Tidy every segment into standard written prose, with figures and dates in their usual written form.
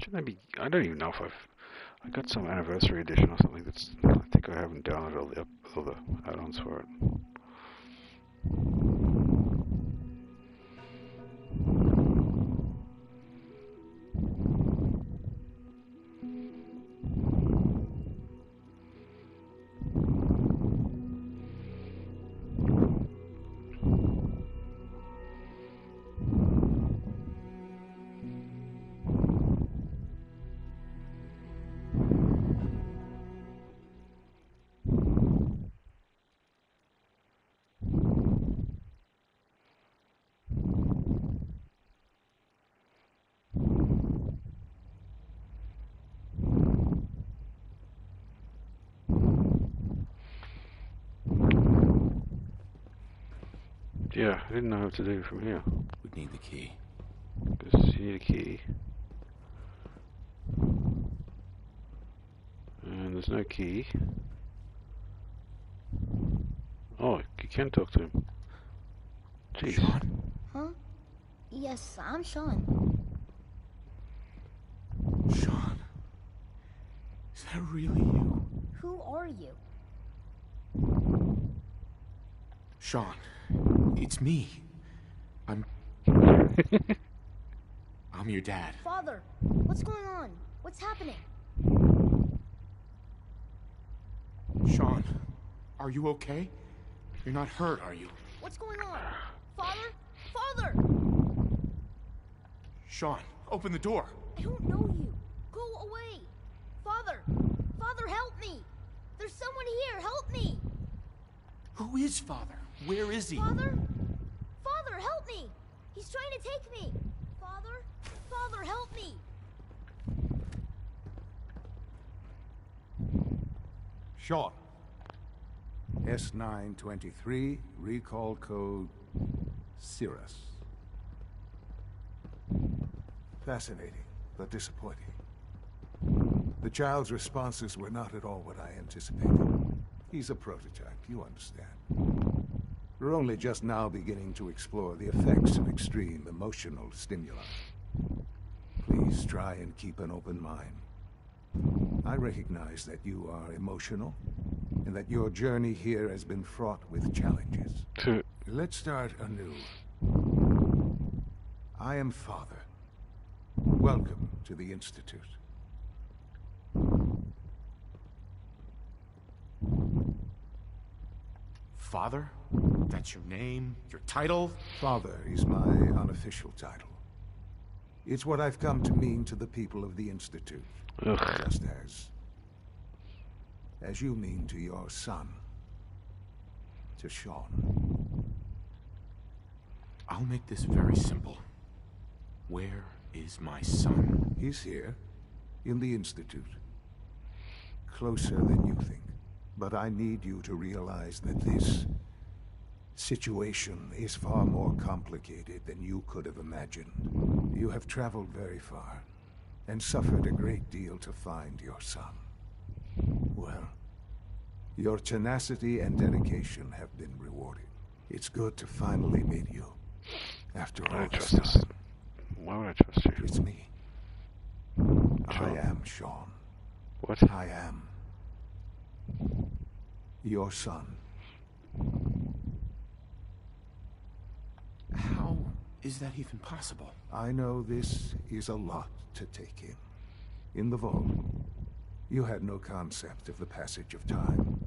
Shouldn't I be? I don't even know if I got some anniversary edition or something. That's. I think I haven't downloaded all the add-ons for it. Yeah, I didn't know how to do from here. Would need the key. Because you need a key. And there's no key. Oh, you can talk to him. Jeez. Sean? Huh? Yes, I'm Sean. Sean? Is that really you? Who are you? Sean, it's me. I'm your dad. Father, what's going on? What's happening? Sean, are you okay? You're not hurt, are you? What's going on? Father? Father! Sean, open the door. I don't know you. Go away. Father! Father, help me! There's someone here, help me! Who is Father? Where is he? Father? Father, help me! He's trying to take me! Father? Father, help me! Sean. S923, recall code Cirrus. Fascinating, but disappointing. The child's responses were not at all what I anticipated. He's a prototype, you understand. We're only just now beginning to explore the effects of extreme emotional stimuli. Please try and keep an open mind. I recognize that you are emotional, and that your journey here has been fraught with challenges. Let's start anew. I am Father. Welcome to the Institute. Father? That's your name? Your title? Father is my unofficial title. It's what I've come to mean to the people of the Institute. Ugh. Just as you mean to your son. To Sean. I'll make this very simple. Where is my son? He's here, in the Institute. Closer than you think. But I need you to realize that this situation is far more complicated than you could have imagined. You have traveled very far, and suffered a great deal to find your son. Well, your tenacity and dedication have been rewarded. It's good to finally meet you. After Why all would I this trust time, this? Why would I trust you? it's me. I Sean. am Sean. What? I am your son. How is that even possible? I know this is a lot to take in. In the vault, you had no concept of the passage of time.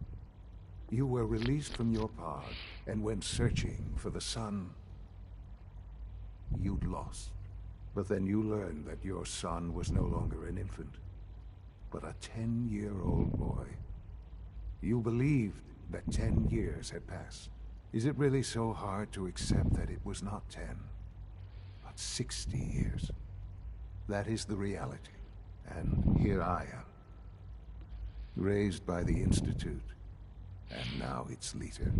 You were released from your pod and went searching for the son you'd lost. But then you learned that your son was no longer an infant, but a 10-year-old boy. You believed that 10 years had passed. Is it really so hard to accept that it was not 10, but 60 years? That is the reality. And here I am, raised by the Institute, and now its leader.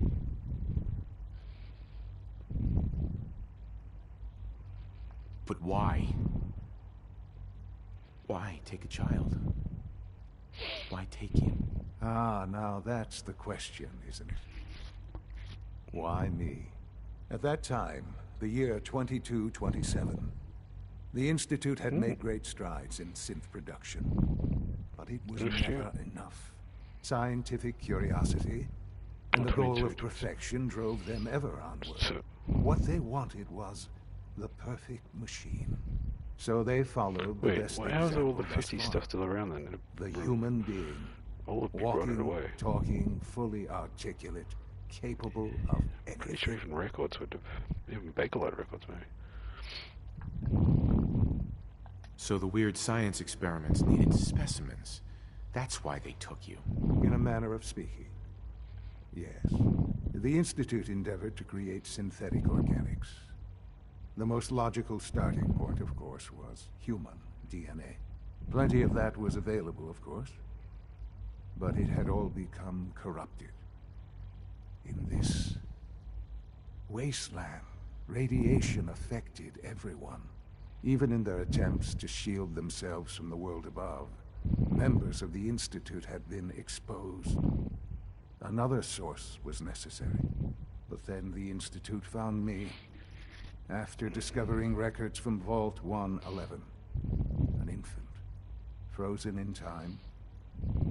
But why? Why take a child? Why take him? Ah, now that's the question, isn't it? Why me? At that time, the year 2227, The Institute had made great strides in synth production, but it was never enough. Scientific curiosity and the goal of perfection drove them ever onward. What they wanted was the perfect machine. So they followed the best wait, how's all the example thus 50 far. stuff still around then? The human being, All of people brought it walking, away. talking, fully articulate, capable of Pretty sure anything. even records would have, even Bakelite records maybe. So the weird science experiments needed specimens. That's why they took you. In a manner of speaking. Yes. The Institute endeavored to create synthetic organics. The most logical starting point, of course, was human DNA. Plenty of that was available, of course. But it had all become corrupted. In this wasteland, radiation affected everyone. Even in their attempts to shield themselves from the world above, members of the Institute had been exposed. Another source was necessary. But then the Institute found me, after discovering records from Vault 111. An infant, frozen in time,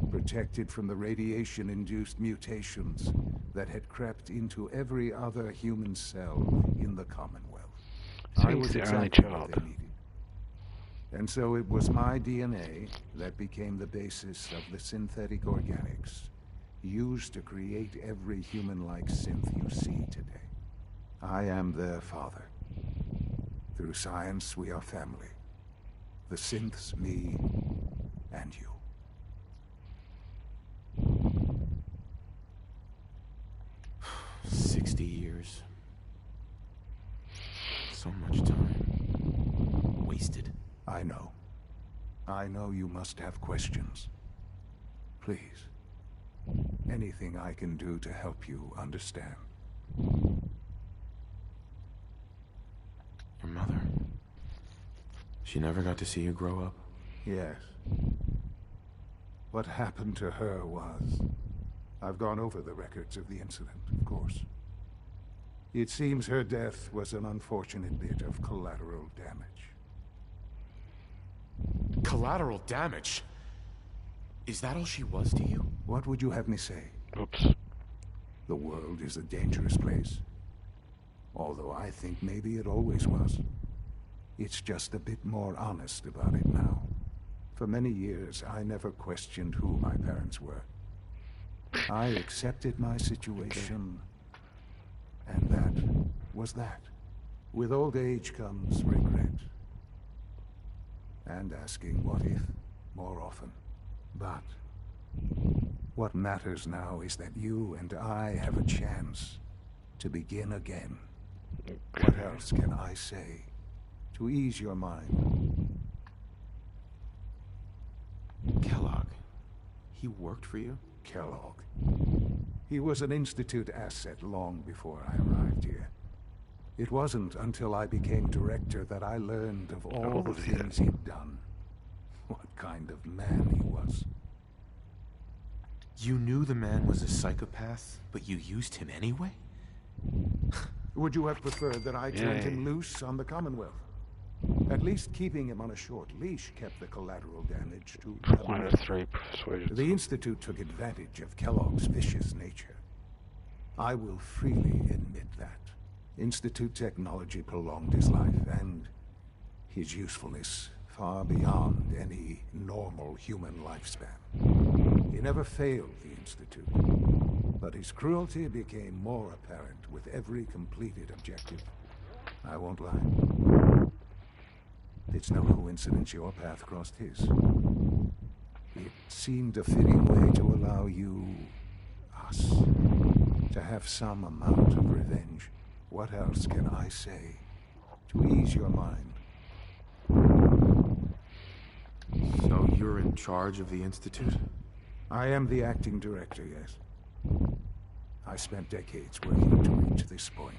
protected from the radiation-induced mutations that had crept into every other human cell in the Commonwealth. So I he's was the only exactly what child. they needed. And so it was my DNA that became the basis of the synthetic organics used to create every human-like synth you see today. I am their father. Through science, we are family. The synths, me, and you. 60 years. So much time. Wasted. I know. I know you must have questions. Please. Anything I can do to help you understand. Your mother. She never got to see you grow up? Yes. What happened to her was... I've gone over the records of the incident, of course. It seems her death was an unfortunate bit of collateral damage. Collateral damage? Is that all she was to you? What would you have me say? Oops. The world is a dangerous place. Although I think maybe it always was. It's just a bit more honest about it now. For many years, I never questioned who my parents were. I accepted my situation, and that was that. With old age comes regret. And asking what if more often. But what matters now is that you and I have a chance to begin again. What else can I say to ease your mind? Kellogg. He worked for you? Kellogg. He was an Institute asset long before I arrived here. It wasn't until I became director that I learned of all the things he'd done. What kind of man he was. You knew the man was a psychopath, but you used him anyway? Would you have preferred that I turned him loose on the Commonwealth? At least keeping him on a short leash kept the collateral damage to... One out of 3 persuasions. The Institute took advantage of Kellogg's vicious nature. I will freely admit that. Institute technology prolonged his life, and his usefulness far beyond any normal human lifespan. He never failed the Institute, but his cruelty became more apparent with every completed objective. I won't lie. It's no coincidence your path crossed his. It seemed a fitting way to allow you, us, to have some amount of revenge. What else can I say to ease your mind? So you're in charge of the Institute? I am the acting director, yes. I spent decades working to reach this point.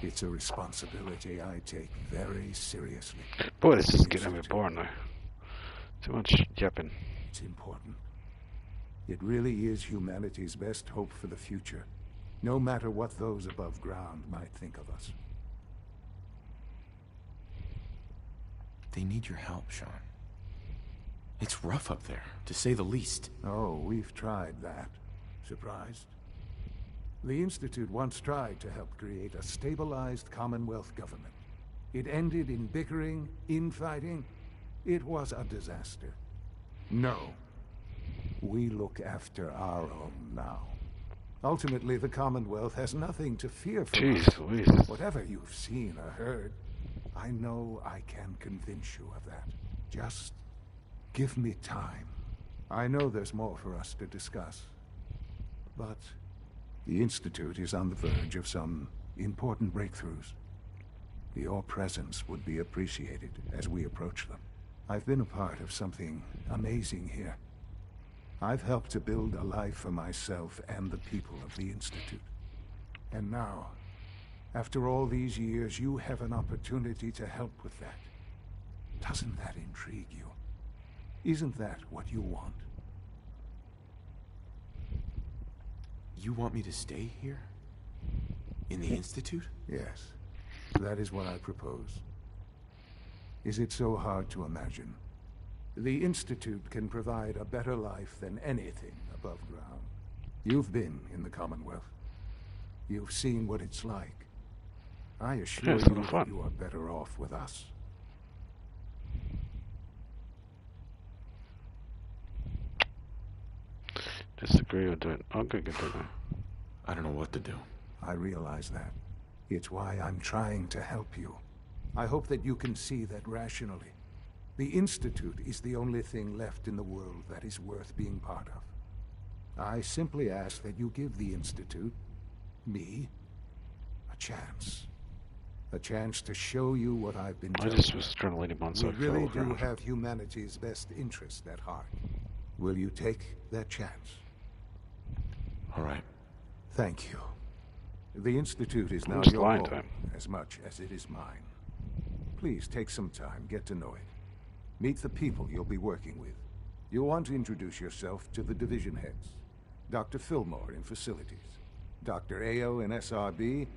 It's a responsibility I take very seriously. Boy, this is getting a bit boring now. Too much yapping. It's important. It really is humanity's best hope for the future, no matter what those above ground might think of us. They need your help, Sean. It's rough up there, to say the least. Oh, we've tried that. Surprised? The Institute once tried to help create a stabilized Commonwealth government. It ended in bickering, infighting. It was a disaster. No. We look after our own now. Ultimately, the Commonwealth has nothing to fear from us. Jeez Louise. Whatever you've seen or heard, I know I can convince you of that. Just give me time. I know there's more for us to discuss. But the Institute is on the verge of some important breakthroughs. Your presence would be appreciated as we approach them. I've been a part of something amazing here. I've helped to build a life for myself and the people of the Institute. And now, after all these years, you have an opportunity to help with that. Doesn't that intrigue you? Isn't that what you want? You want me to stay here? In the Institute? Yes, that is what I propose. Is it so hard to imagine? The Institute can provide a better life than anything above ground. You've been in the Commonwealth. You've seen what it's like. I assure it's you not that fun. you are better off with us. Disagree or do it. I'm gonna get that now. I don't know what to do. I realize that. It's why I'm trying to help you. I hope that you can see that rationally. The Institute is the only thing left in the world that is worth being part of. I simply ask that you give the Institute, me, a chance. A chance to show you what I've been I telling just you. was trying to lead him on, We so I really fell do around. have humanity's best interest at heart. Will you take that chance? All right. Thank you. The Institute is now Who's your lying to home, him? as much as it is mine. Please take some time, get to know it. Meet the people you'll be working with. You'll want to introduce yourself to the division heads. Dr. Fillmore in Facilities, Dr. Ayo in SRB,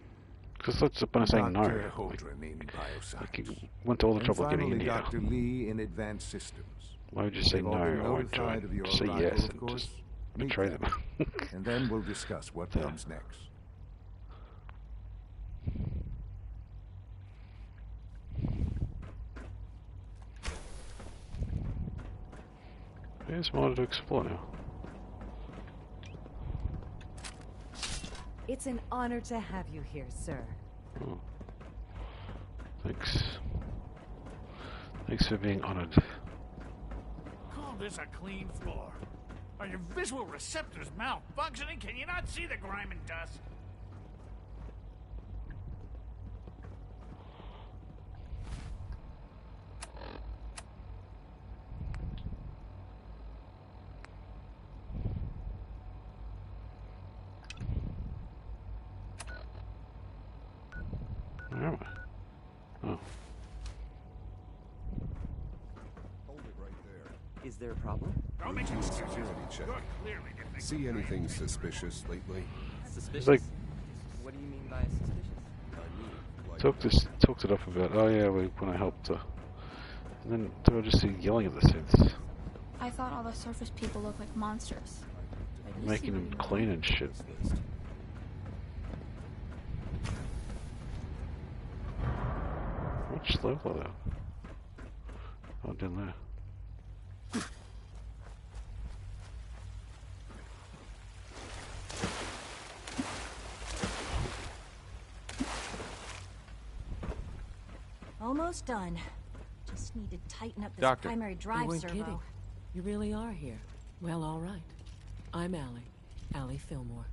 Because what's the point of saying no? Dr. Like, Holdren in Bioscience. like you went to all the And trouble of getting in finally, here. Dr. Lee in Advanced Systems. Why would you say They've no all been or won't do notified it? of your Just say arrival, yes of and course. just Meet betray them. them. And then we'll discuss what Yeah. comes next. There's more to explore now. It's an honor to have you here, sir. Oh. Thanks. Thanks for being honored. Call this a clean floor. Are your visual receptors malfunctioning? Can you not see the grime and dust? Where am I? Oh. Hold it right there. Is there a problem? Don't make excuses. Security check. You're clearly getting See anything suspicious lately? Suspicious? like- What do you mean by suspicious? I mean, like, Talked it up about, oh yeah, when I helped her. And then they were just yelling at the synths, I thought all the surface people looked like monsters. But you making seem them to know. clean and shit. list. Which level are they? Oh, down there. Almost done. Just need to tighten up this Doctor. primary You drive weren't servo. kidding. You really are here. Well, all right. I'm Allie Fillmore.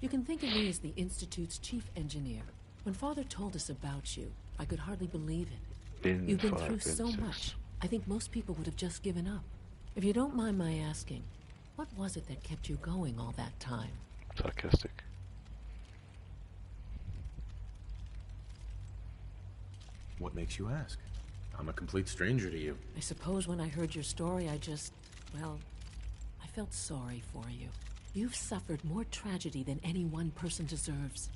You can think of me as the Institute's chief engineer. When Father told us about you, I could hardly believe it. Bin You've been 5, through bin so 6. much. I think most people would have just given up. If you don't mind my asking, what was it that kept you going all that time? Sarcastic. What makes you ask? I'm a complete stranger to you. I suppose when I heard your story, well, I felt sorry for you. You've suffered more tragedy than any one person deserves.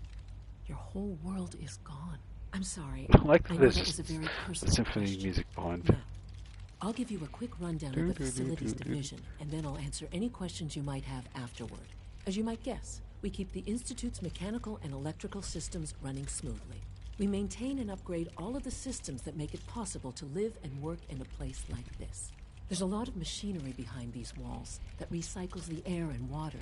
Your whole world is gone. I'm sorry. I like I know this. that was a very The personal symphony question. music behind. Now, I'll give you a quick rundown of the facilities division, and then I'll answer any questions you might have afterward. As you might guess, we keep the Institute's mechanical and electrical systems running smoothly. We maintain and upgrade all of the systems that make it possible to live and work in a place like this. There's a lot of machinery behind these walls that recycles the air and water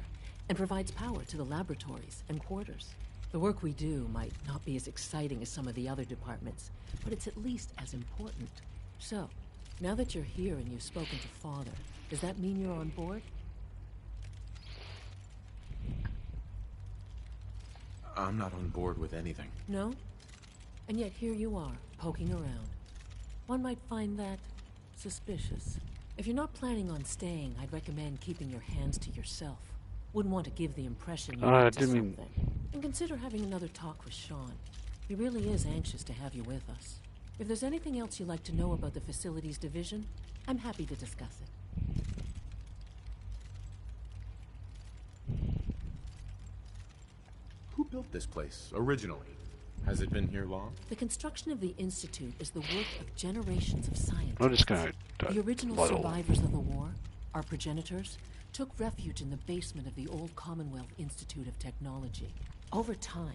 and provides power to the laboratories and quarters. The work we do might not be as exciting as some of the other departments, but it's at least as important. So, now that you're here and you've spoken to Father, does that mean you're on board? I'm not on board with anything. No? And yet here you are, poking around. One might find that suspicious. If you're not planning on staying, I'd recommend keeping your hands to yourself. Wouldn't want to give the impression you're into something. And consider having another talk with Sean. He really is anxious to have you with us. If there's anything else you'd like to know about the facilities division, I'm happy to discuss it. Who built this place originally? Has it been here long? The construction of the Institute is the work of generations of scientists. I'm just gonna The original survivors of the war, our progenitors, took refuge in the basement of the old Commonwealth Institute of Technology. Over time,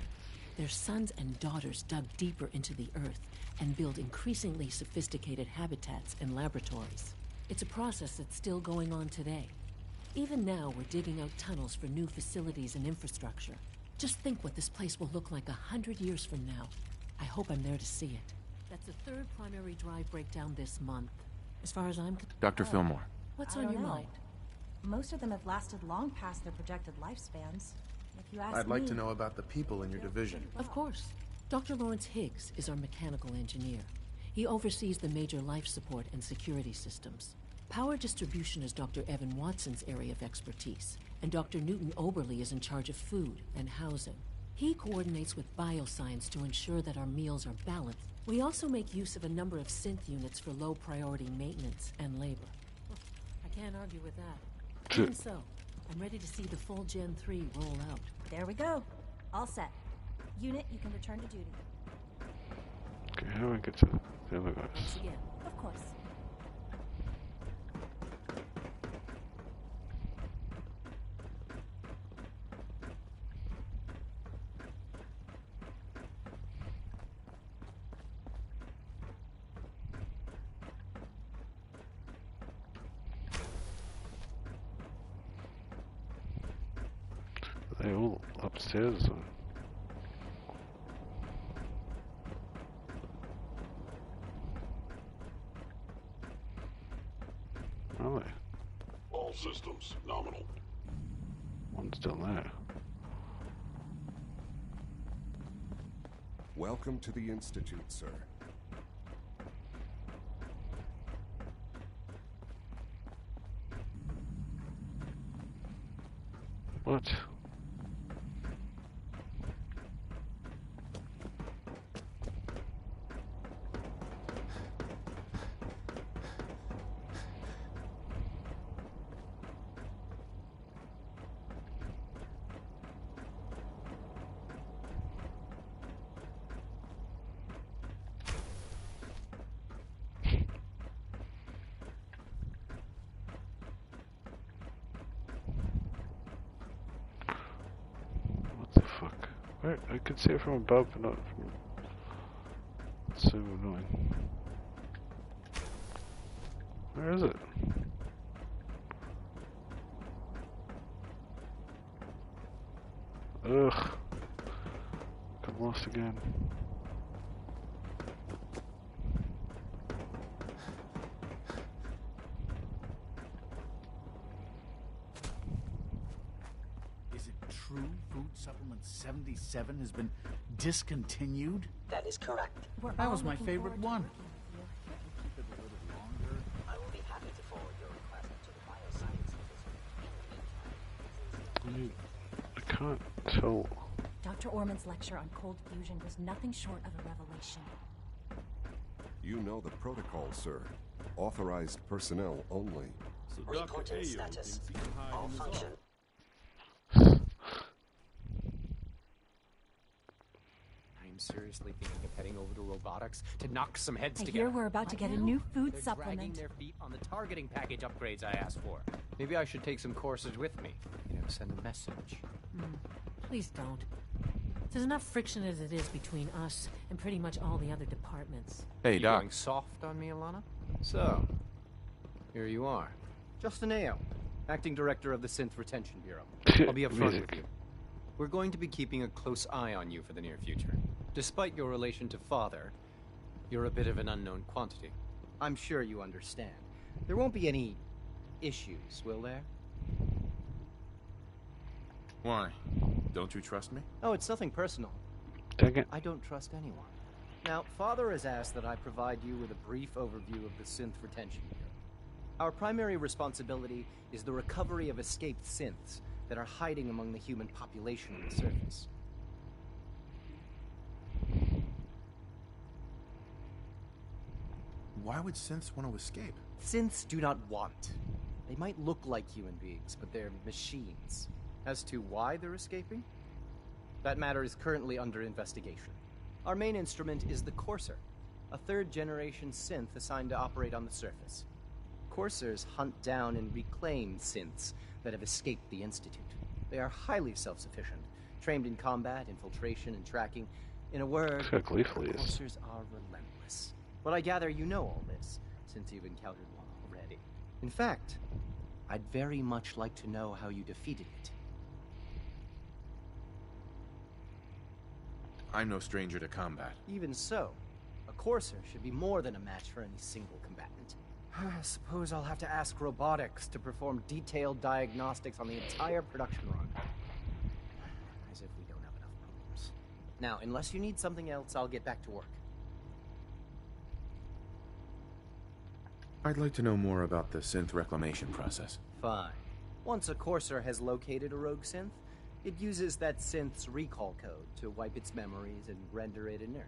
their sons and daughters dug deeper into the earth and built increasingly sophisticated habitats and laboratories. It's a process that's still going on today. Even now, we're digging out tunnels for new facilities and infrastructure. Just think what this place will look like 100 years from now. I hope I'm there to see it. That's the third primary drive breakdown this month. As far as I'm Dr. Fillmore. What's I on don't your know. mind? Most of them have lasted long past their projected lifespans. If you ask I'd like me, to know about the people in your division. Of course. Dr. Lawrence Higgs is our mechanical engineer. He oversees the major life support and security systems. Power distribution is Dr. Evan Watson's area of expertise, and Dr. Newton Oberly is in charge of food and housing. He coordinates with bioscience to ensure that our meals are balanced. We also make use of a number of synth units for low-priority maintenance and labor. I can't argue with that. Even so, I'm ready to see the full Gen 3 roll out. there we go. All set. Unit, you can return to duty. Okay, how do I get to the other guys? Thanks again. Of course. Are they all upstairs? Are they? All systems nominal. One's still there. Welcome to the Institute, sir. What? What the fuck? Where? I could see it from above, but not from... It's so annoying. Where is it? Ugh. Got lost again. Is it true Food Supplement 77 has been discontinued? That is correct. We're That all was my looking favorite forward one. to working with you. Keep it a little longer. I will be happy to forward your request to the bioscience division. I can't tell. Dr. Orman's lecture on cold fusion was nothing short of a revelation. You know the protocol, sir. Authorized personnel only. Reporting status. All function. I seriously thinking of heading over to robotics to knock some heads I together. hear we're about to get a Right new now, food they're supplement. dragging their feet on the targeting package upgrades I asked for. Maybe I should take some courses with me. Send a message. Please don't. There's enough friction as it is between us and pretty much all the other departments. Hey, You Doc. going soft on me, Alana? So, here you are. Justin Ayo, Acting Director of the Synth Retention Bureau. I'll be upfront with you. We're going to be keeping a close eye on you for the near future. Despite your relation to Father, you're a bit of an unknown quantity. I'm sure you understand. There won't be any issues, will there? Why? Don't you trust me? Oh, it's nothing personal. Dang it. I don't trust anyone. Now, Father has asked that I provide you with a brief overview of the Synth Retention Bureau. Our primary responsibility is the recovery of escaped synths that are hiding among the human population on the surface. Why would synths want to escape? Synths do not want. They might look like human beings, but they're machines. As to why they're escaping? That matter is currently under investigation. Our main instrument is the Courser, a third-generation synth assigned to operate on the surface. Coursers hunt down and reclaim synths that have escaped the Institute. They are highly self-sufficient, trained in combat, infiltration, and tracking. In a word, Look how gleeful he is. Coursers are relentless. But I gather you know all this, since you've encountered one already. In fact, I'd very much like to know how you defeated it. I'm no stranger to combat. Even so, a Courser should be more than a match for any single combatant. I suppose I'll have to ask robotics to perform detailed diagnostics on the entire production run. As if we don't have enough problems. Now, unless you need something else, I'll get back to work. I'd like to know more about the synth reclamation process. Fine. Once a Courser has located a rogue synth, it uses that synth's recall code to wipe its memories and render it inert.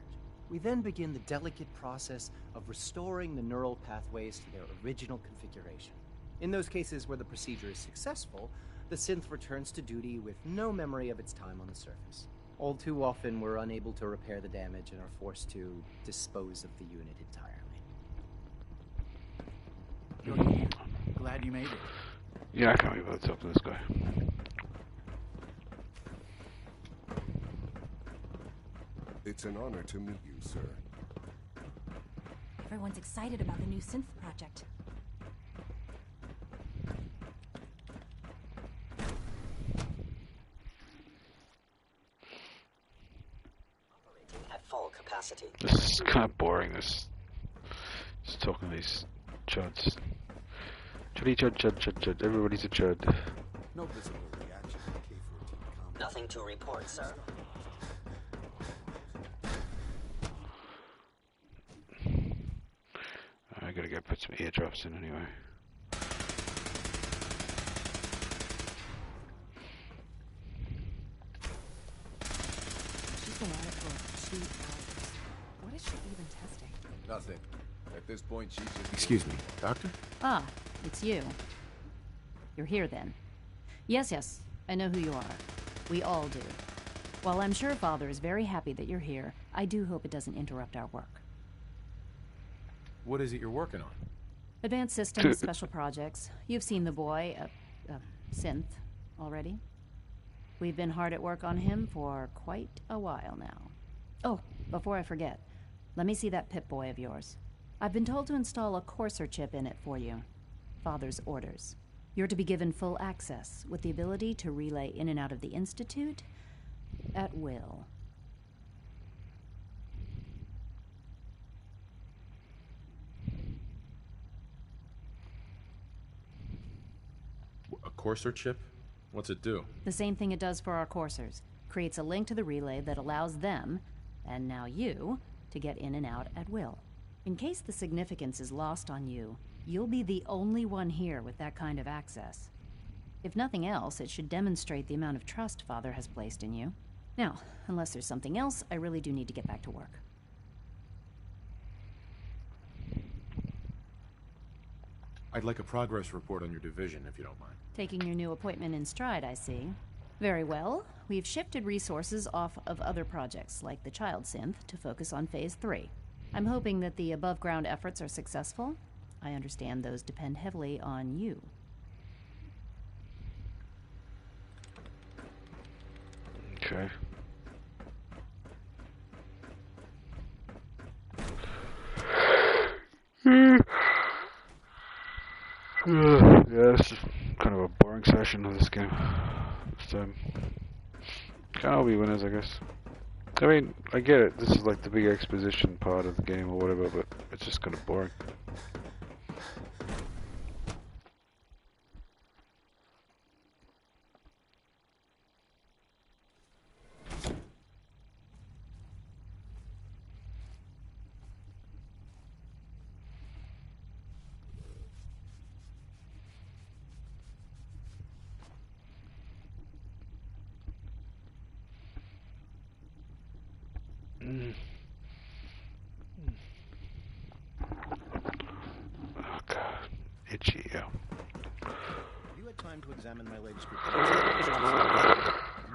We then begin the delicate process of restoring the neural pathways to their original configuration. In those cases where the procedure is successful, the synth returns to duty with no memory of its time on the surface. All too often, we're unable to repair the damage and are forced to dispose of the unit entirely. Glad you made it. Yeah, I can't be bothered to talk to this guy. It's an honor to meet you, sir. Everyone's excited about the new synth project. Operating at full capacity. This is kind of boring, this. Just talking to these chuds. Chuddy chud chud chud chud. Everybody's a chud. No visible reaction to K-14 Nothing to report, sir. I gotta go put some eardrops in anyway. She's been at it for 2 hours. What is she even testing? Nothing. At this point, she's just... Excuse me, Doctor? Ah, it's you. You're here then. Yes, I know who you are. We all do. While I'm sure Father is very happy that you're here, I do hope it doesn't interrupt our work. What is it you're working on? Advanced Systems, Special Projects. You've seen the boy, Synth, already. We've been hard at work on him for quite a while now. Oh, before I forget, let me see that Pip-Boy of yours. I've been told to install a Courser chip in it for you. Father's orders. You're to be given full access, with the ability to relay in and out of the Institute at will. A Courser chip? What's it do? The same thing it does for our coursers. Creates a link to the relay that allows them, and now you, to get in and out at will. In case the significance is lost on you, you'll be the only one here with that kind of access. If nothing else, it should demonstrate the amount of trust Father has placed in you. Now, unless there's something else, I really do need to get back to work. I'd like a progress report on your division, if you don't mind. Taking your new appointment in stride, I see. Very well. We've shifted resources off of other projects, like the child synth, to focus on Phase 3. I'm hoping that the above-ground efforts are successful. I understand those depend heavily on you. Okay. Yeah, this is kind of a boring session of this game. This time. Can't all be winners, I guess. I mean, I get it. This is like the big exposition part of the game or whatever, but it's just kind of boring. Oh god, itchy. Yeah. You had time to examine my latest report?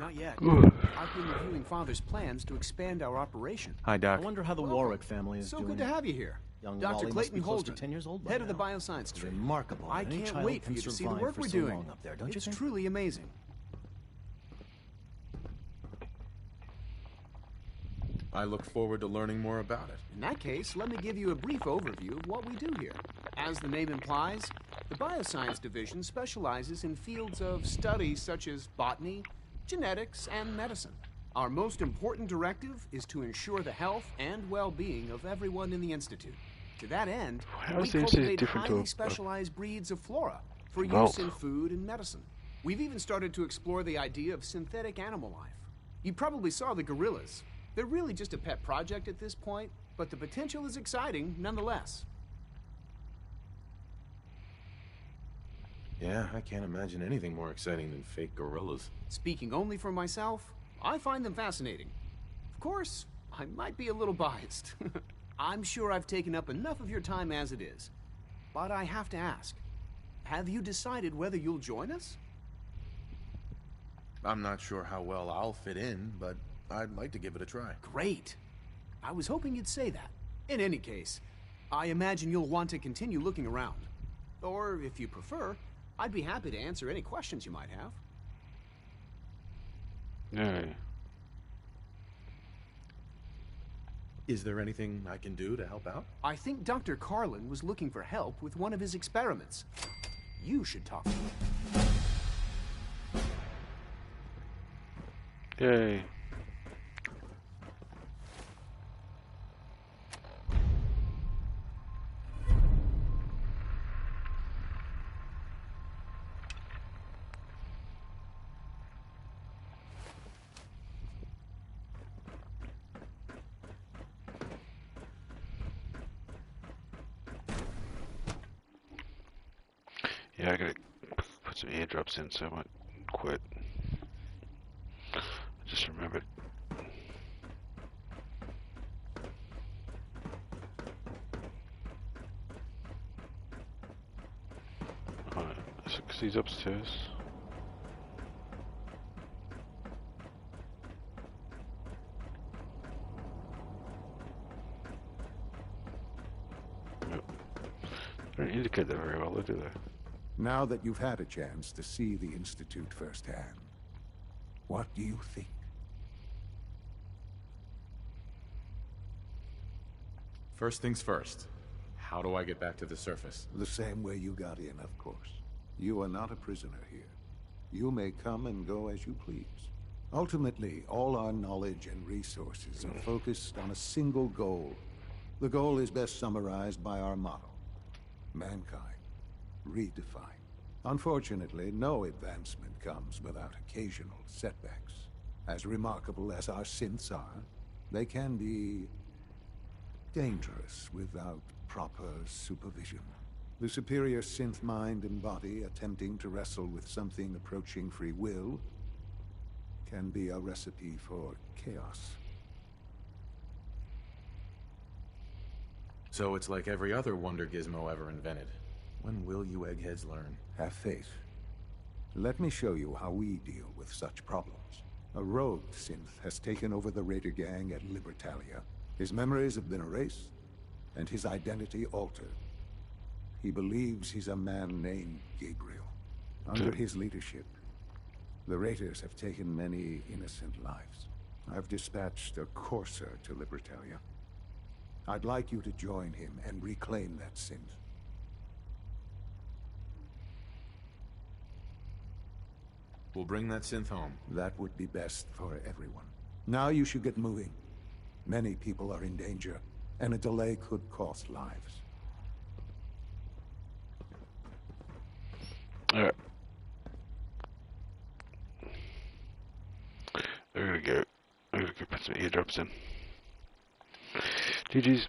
Not yet. I've been reviewing Father's plans to expand our operation. Hi, Doc. I wonder how the Warwick family is So doing. good to have you here. Young Dr. Wally must Clayton be close to Holden, 10 years old by head of the now. bioscience It's division. remarkable. I that any can't child wait for can you to see the survive work for we're so doing. long up there, don't you It's think? truly amazing. I look forward to learning more about it. In that case, let me give you a brief overview of what we do here. As the name implies, the Bioscience Division specializes in fields of study such as botany, genetics, and medicine. Our most important directive is to ensure the health and well-being of everyone in the Institute. To that end, How we is the Institute cultivate different to highly a specialized breeds of flora for vault? use in food and medicine. We've even started to explore the idea of synthetic animal life. You probably saw the gorillas. They're really just a pet project at this point, but the potential is exciting nonetheless. Yeah, I can't imagine anything more exciting than fake gorillas. Speaking only for myself, I find them fascinating. Of course, I might be a little biased. I'm sure I've taken up enough of your time as it is. But I have to ask, have you decided whether you'll join us? I'm not sure how well I'll fit in, but I'd like to give it a try. Great. I was hoping you'd say that. In any case, I imagine you'll want to continue looking around. Or, if you prefer, I'd be happy to answer any questions you might have. Yeah. Is there anything I can do to help out? I think Dr. Carlin was looking for help with one of his experiments. You should talk to him. Yay. Yeah, I gotta put some eardrops in, so I might quit. I just remembered. Alright, so 'cause he's upstairs. Nope. They don't indicate that very well, do they? Now that you've had a chance to see the Institute firsthand, what do you think? First things first. How do I get back to the surface? The same way you got in, of course. You are not a prisoner here. You may come and go as you please. Ultimately, all our knowledge and resources are focused on a single goal. The goal is best summarized by our motto: mankind redefined. Unfortunately, no advancement comes without occasional setbacks. As remarkable as our synths are, they can be dangerous without proper supervision. The superior synth mind and body attempting to wrestle with something approaching free will can be a recipe for chaos. So it's like every other wonder gizmo ever invented. When will you eggheads learn? Have faith. Let me show you how we deal with such problems. A rogue synth has taken over the Raider gang at Libertalia. His memories have been erased, and his identity altered. He believes he's a man named Gabriel. Under his leadership, the Raiders have taken many innocent lives. I've dispatched a courser to Libertalia. I'd like you to join him and reclaim that synth. We'll bring that synth home. That would be best for everyone. Now you should get moving. Many people are in danger, and a delay could cost lives. Alright. I'm gonna go put some eardrops in. GG's.